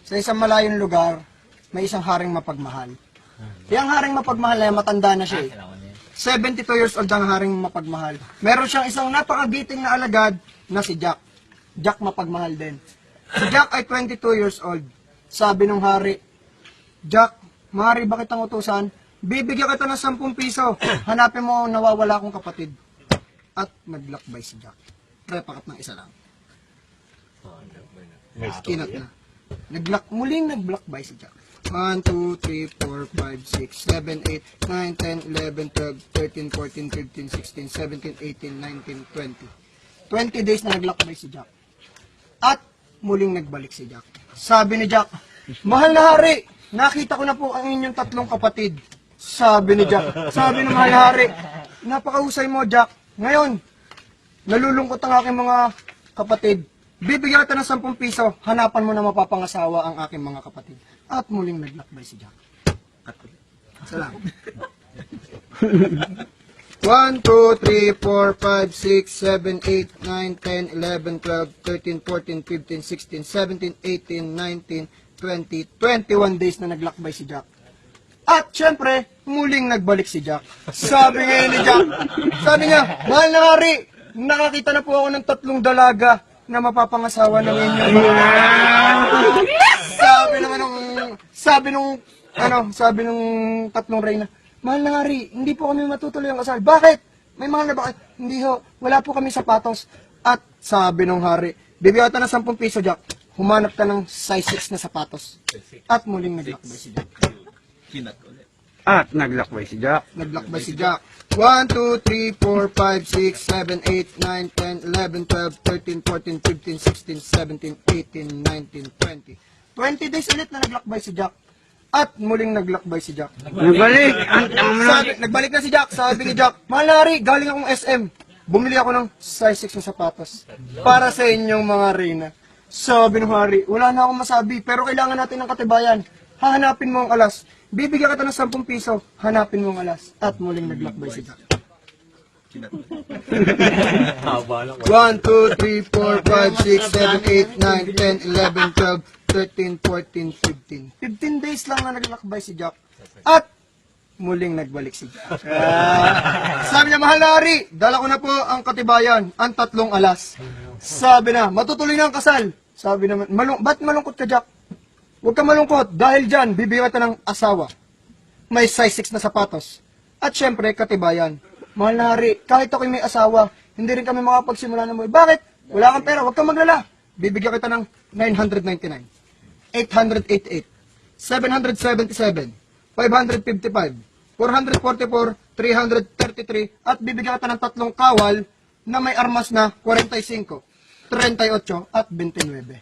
sa isang malayong lugar, may isang haring mapagmahal. Yung haring mapagmahal na matanda na siya eh. 72 years old ang haring mapagmahal. Meron siyang isang napakagiting na alagad na si Jack. Jack mapagmahal din. Si Jack ay 22 years old. Sabi ng hari, Jack, maaari ba kitang utusan? Bibigyan kita ng 10 piso. Hanapin mo ang nawawala kong kapatid. At naglakbay si Jack. Pakat ng isa lang. Kinat na. Muling naglakbay si Jack. 1, 2, 3, 4, 5, 6, 7, 8, 9, 10, 11, 12, 13, 14, 15, 16, 17, 18, 19, 20. 20 days na naglakbay si Jack. At muling nagbalik si Jack. Sabi ni Jack, mahal na hari, nakita ko na po ang inyong 3 kapatid. Sabi ni Jack, sabi ng mahal na hari, napakahusay mo Jack. Ngayon, nalulungkot ang aking mga kapatid. Bibigyan kita ng 10 piso, hanapan mo na mapapangasawa ang aking mga kapatid. At muling naglakbay si Jack. Salamat. 1, 2, 3, 4, 5, 6, 7, 8, 9, 10, 11, 12, 13, 14, 15, 16, 17, 18, 19, 20, 21 days na naglakbay si Jack. At syempre, muling nagbalik si Jack. Sabi ngayon ni Jack, sabi niya, mahal na hari, nakakita na po ako ng 3 dalaga na mapapangasawa ng inyong mga. Sabi nung 3 reyna, mahal na hari, hindi po kami matutuloy ang kasal. Bakit? May mahal na bakit? Hindi ho, wala po kami sapatos. At sabi nung hari, bibigyan ka ng 10 piso Jack, humanap ka ng size 6 na sapatos. At muling naglakbay si Jack. At naglakbay si Jack. Naglakbay si Jack. 1, 2, 3, 4, 5, 6, 7, 8, 9, 10, 11, 12, 13, 14, 15, 16, 17, 18, 19, 20. 20 days ulit na naglakbay si Jack. At muling naglakbay si Jack. Nagbalik. Nagbalik na si Jack. Sabi ni Jack, mahal na hari, galing akong SM. Bumili ako ng size 6 na sapatos para sa inyong mga reyna. Sabi ng hari, wala na akong masabi, pero kailangan natin ng katibayan. Hahanapin mo ang alas. Bibigyan kita ng 10 piso, hanapin mo ang alas. At muling naglakbay si Jack. 1, 2, 3, 4, 5, 6, 7, 8, 9, 10, 11, 12, 13, 14, 15. 15 days lang na naglakbay si Jack. At muling nagbalik si Jack. Sabi niya, mahal na hari, dala ko na po ang katibayan, ang 3 alas. Sabi na, matutuloy na ang kasal. Sabi naman, ba't malungkot ka Jack? Huwag ka malungkot, dahil dyan, bibigyan ka ng asawa. May size 6 na sapatos. At syempre, katibayan. Mahal na hari, kahit ako'y may asawa, hindi rin kami makapagsimula ng buhay. Bakit? Wala kang pera, huwag kang maglala. Bibigyan kita ng 999, 888, 777, 555, 444, 333, at bibigyan kita ng 3 kawal na may armas na 45, 38, at 29.